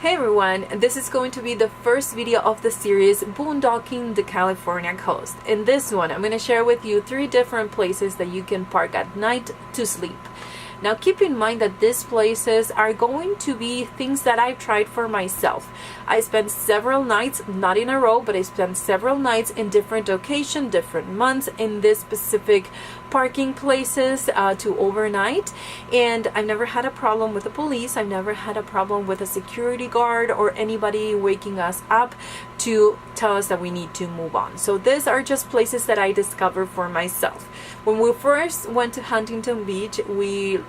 Hey everyone, this is going to be the first video of the series Boondocking the California Coast. In this one, I'm going to share with you 3 different places that you can park at night to sleep. Now keep in mind that these places are going to be things that I've tried for myself. I spent several nights, not in a row, but I spent several nights in different occasions, different months in this specific parking places to overnight, and I've never had a problem with the police. I've never had a problem with a security guard or anybody waking us up to tell us that we need to move on. So these are just places that I discovered for myself. When we first went to Huntington Beach, we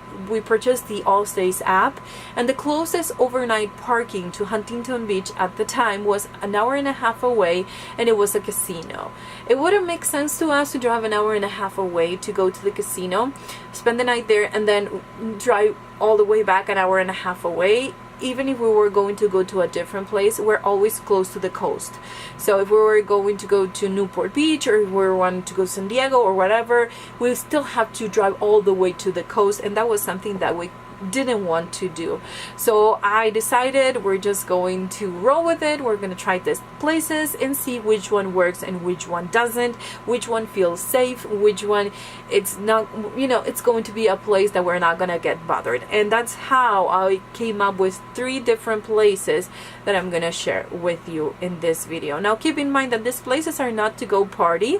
purchased the All Stays app, and the closest overnight parking to Huntington Beach at the time was an hour and a half away, and it was a casino. It wouldn't make sense to us to drive an hour and a half away to go to the casino, spend the night there, and then drive all the way back an hour and a half away. Even if we were going to go to a different place, we're always close to the coast. So if we were going to go to Newport Beach, or if we were wanting to go to San Diego or whatever, we still have to drive all the way to the coast, and that was something that we didn't want to do. So I decided we're just going to roll with it. We're going to try these places and see which one works and which one doesn't, which one feels safe, which one it's not, it's going to be a place that we're not going to get bothered. And that's how I came up with 3 different places that I'm going to share with you in this video. Now keep in mind that these places are not to go party.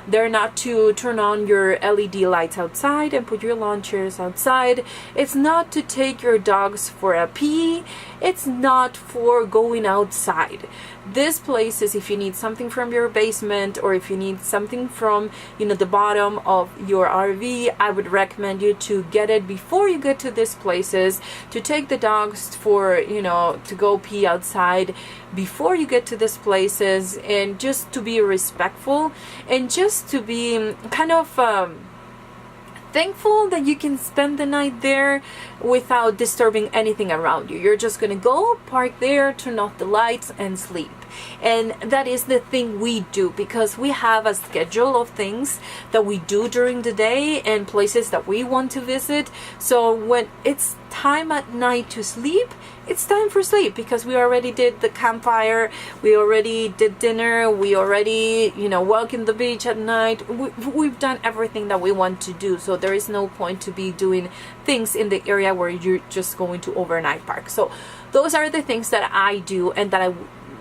They're not to turn on your LED lights outside and put your lawn chairs outside. It's not to take your dogs for a pee. It's not for going outside. This place is if you need something from your basement, or if you need something from the bottom of your RV, I would recommend you to get it before you get to these places, to take the dogs for to go pee outside before you get to these places, and just to be respectful and just to be kind of thankful that you can spend the night there without disturbing anything around you. You're just gonna go park there, turn off the lights, and sleep. And that is the thing we do, because we have a schedule of things that we do during the day and places that we want to visit. So when it's time at night to sleep, it's time for sleep, because we already did the campfire, we already did dinner, we already walk in the beach at night. We've done everything that we want to do, so there is no point to be doing things in the area where you're just going to overnight park. So those are the things that I do and that I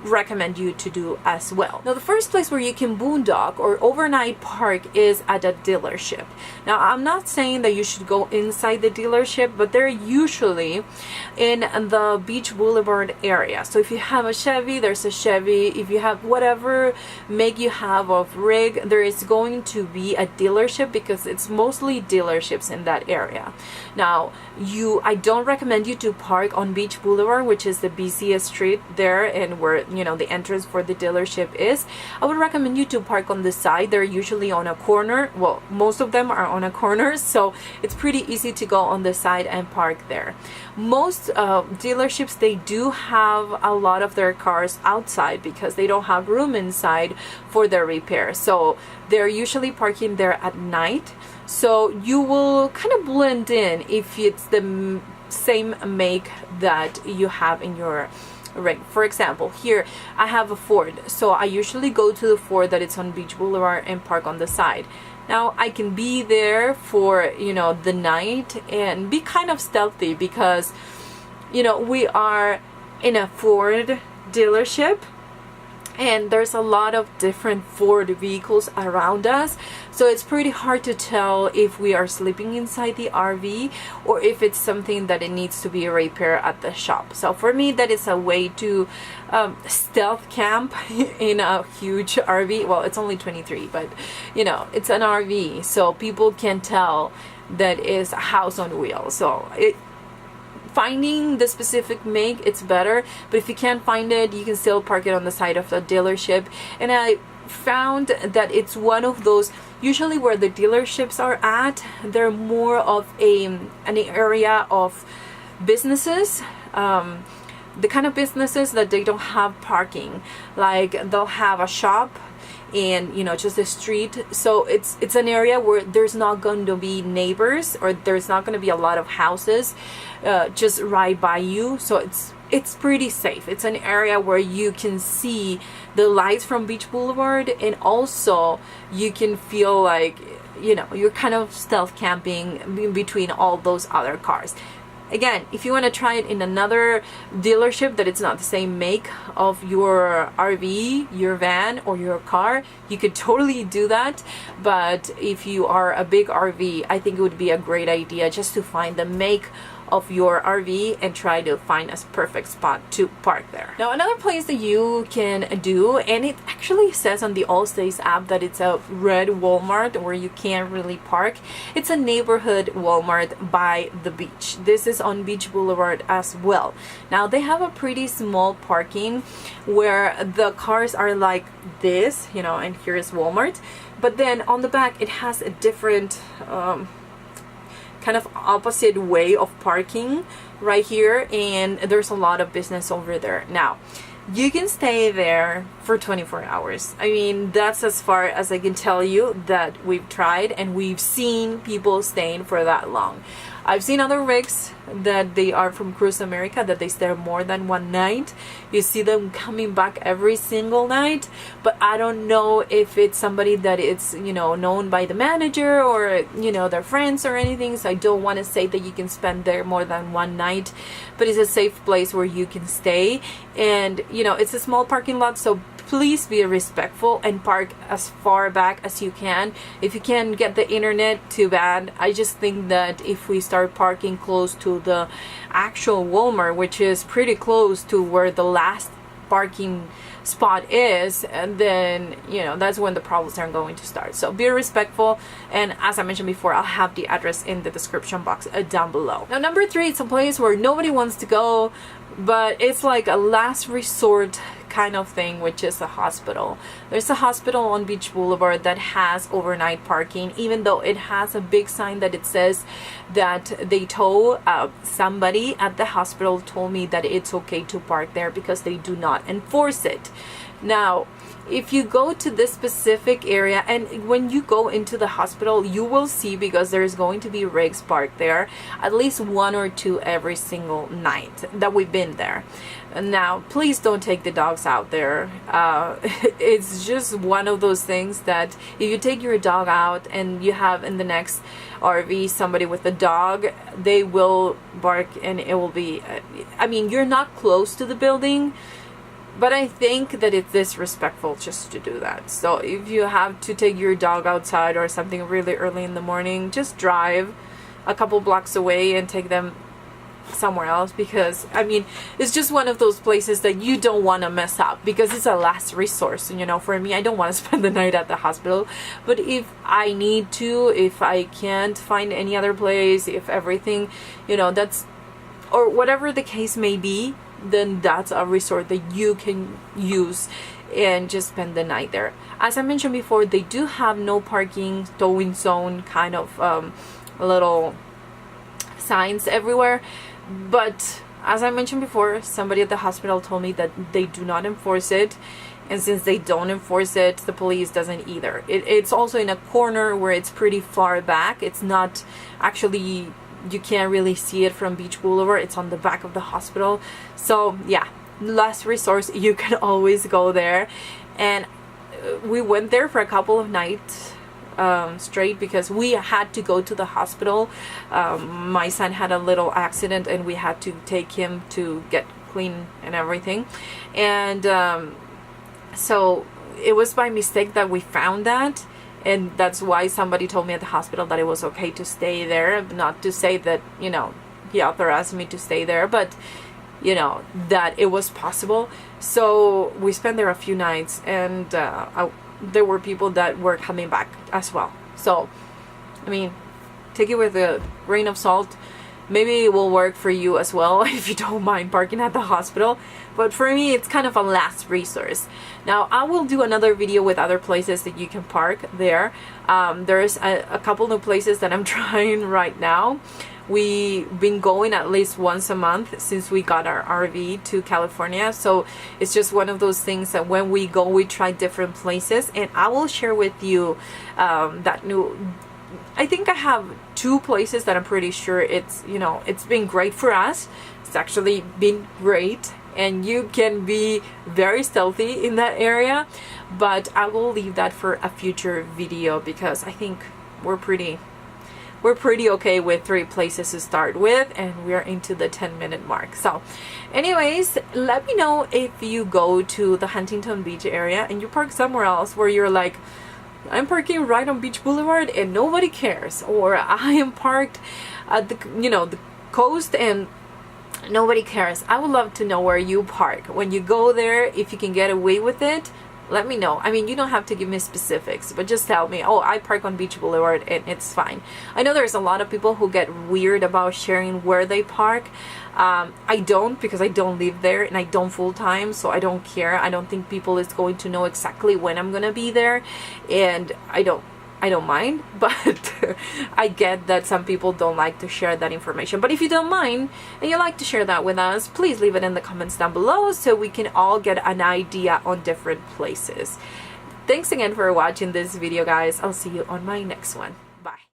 recommend you to do as well. Now the first place where you can boondock or overnight park is at a dealership. Now I'm not saying that you should go inside the dealership, but they're usually in the Beach Boulevard area. So if you have a Chevy, there's a Chevy. If you have whatever make you have of rig, there is going to be a dealership, because it's mostly dealerships in that area. Now I don't recommend you to park on Beach Boulevard, which is the busiest street there and where the entrance for the dealership is. I would recommend you to park on the side. They're usually on a corner. Well, most of them are on a corner, so it's pretty easy to go on the side and park there. Most dealerships, they do have a lot of their cars outside because they don't have room inside for their repair. So they're usually parking there at night. So you will kind of blend in if it's the same make that you have in your rig. For example, here I have a Ford, so I usually go to the Ford that it's on Beach Boulevard and park on the side. Now I can be there for the night and be kind of stealthy, because we are in a Ford dealership and there's a lot of different Ford vehicles around us, so it's pretty hard to tell if we are sleeping inside the RV or if it's something that it needs to be repaired at the shop. So for me, that is a way to stealth camp in a huge RV. Well, it's only 23, but it's an RV, so people can tell that is a house on wheels. So finding the specific make, it's better, but if you can't find it, you can still park it on the side of the dealership. And I found that it's one of those, usually where the dealerships are at, they're more of an area of businesses, the kind of businesses that they don't have parking. Like they'll have a shop and just a street, so it's an area where there's not going to be neighbors, or there's not going to be a lot of houses just right by you. So it's pretty safe. It's an area where you can see the lights from Beach Boulevard, and also you can feel like, you know, you're kind of stealth camping in between all those other cars. Again, if you want to try it in another dealership that it's not the same make of your RV, your van, or your car, you could totally do that. But if you are a big RV, I think it would be a great idea just to find the make of your RV and try to find a perfect spot to park there. Now, another place that you can do, and it actually says on the Allstays app that it's a red Walmart where you can't really park. It's a neighborhood Walmart by the beach. This is on Beach Boulevard as well. Now, they have a pretty small parking where the cars are like this, you know, and here is Walmart. But then on the back, it has a different kind of opposite way of parking right here, and there's a lot of business over there. Now, you can stay there for 24 hours. I mean, that's as far as I can tell you that we've tried, and we've seen people staying for that long. I've seen other rigs that they are from Cruise America that they stay more than one night. You see them coming back every single night, but I don't know if it's somebody that it's, you know, known by the manager or, you know, their friends or anything. So I don't want to say that you can spend there more than one night, but it's a safe place where you can stay. And, you know, it's a small parking lot, so please be respectful and park as far back as you can. If you can't get the internet, too bad. I just think that if we start parking close to the actual Walmart, which is pretty close to where the last parking spot is, and then, you know, that's when the problems are going to start. So be respectful, and as I mentioned before, I'll have the address in the description box down below. Now, number 3, it's a place where nobody wants to go, but it's like a last resort kind of thing, which is a hospital. There's a hospital on Beach Boulevard that has overnight parking, even though it has a big sign that it says that they tow. Somebody at the hospital told me that it's okay to park there because they do not enforce it. Now, if you go to this specific area, and when you go into the hospital, you will see, because there's going to be rigs parked there, at least 1 or 2 every single night that we've been there. Now, please don't take the dogs out there. It's just one of those things that if you take your dog out and you have in the next RV somebody with a dog, they will bark, and it will be, I mean, you're not close to the building, but I think that it's disrespectful just to do that. So if you have to take your dog outside or something really early in the morning, just drive a couple blocks away and take them somewhere else, because I mean, it's just one of those places that you don't want to mess up, because it's a last resource. You know, for me, I don't want to spend the night at the hospital, but if I need to, if I can't find any other place, if everything, you know, that's, or whatever the case may be, then that's a resort that you can use and just spend the night there. As I mentioned before, they do have no parking, towing zone kind of little signs everywhere. But as I mentioned before, somebody at the hospital told me that they do not enforce it. And since they don't enforce it, the police doesn't either. It's also in a corner where it's pretty far back. It's not actually, you can't really see it from Beach Boulevard. It's on the back of the hospital. So yeah, last resource, you can always go there. And we went there for a couple of nights straight, because we had to go to the hospital. My son had a little accident and we had to take him to get clean and everything. And so it was by mistake that we found that. And that's why somebody told me at the hospital that it was okay to stay there. Not to say that, you know, he authorized me to stay there, but, you know, that it was possible. So we spent there a few nights, and there were people that were coming back as well. So, I mean, take it with a grain of salt. Maybe it will work for you as well if you don't mind parking at the hospital. But for me, it's kind of a last resource. Now, I will do another video with other places that you can park there. There's a couple new places that I'm trying right now. We've been going at least once a month since we got our RV to California. So it's just one of those things that when we go, we try different places. And I will share with you that new I think I have 2 places that I'm pretty sure it's, you know, it's been great for us. It's actually been great, and you can be very stealthy in that area, but I will leave that for a future video because I think we're pretty okay with 3 places to start with, and we're into the 10-minute mark. So anyways, let me know if you go to the Huntington Beach area and you park somewhere else where you're like, I'm parking right on Beach Boulevard and nobody cares, or I am parked at the, you know, the coast and nobody cares. I would love to know where you park when you go there. If you can get away with it, let me know. I mean, you don't have to give me specifics, but just tell me, oh, I park on Beach Boulevard and it's fine. I know there's a lot of people who get weird about sharing where they park. I don't, because I don't live there and I don't full time, so I don't care. I don't think people is going to know exactly when I'm gonna be there, and I don't mind, but I get that some people don't like to share that information. But if you don't mind and you like to share that with us, please leave it in the comments down below so we can all get an idea on different places. Thanks again for watching this video, guys. I'll see you on my next one.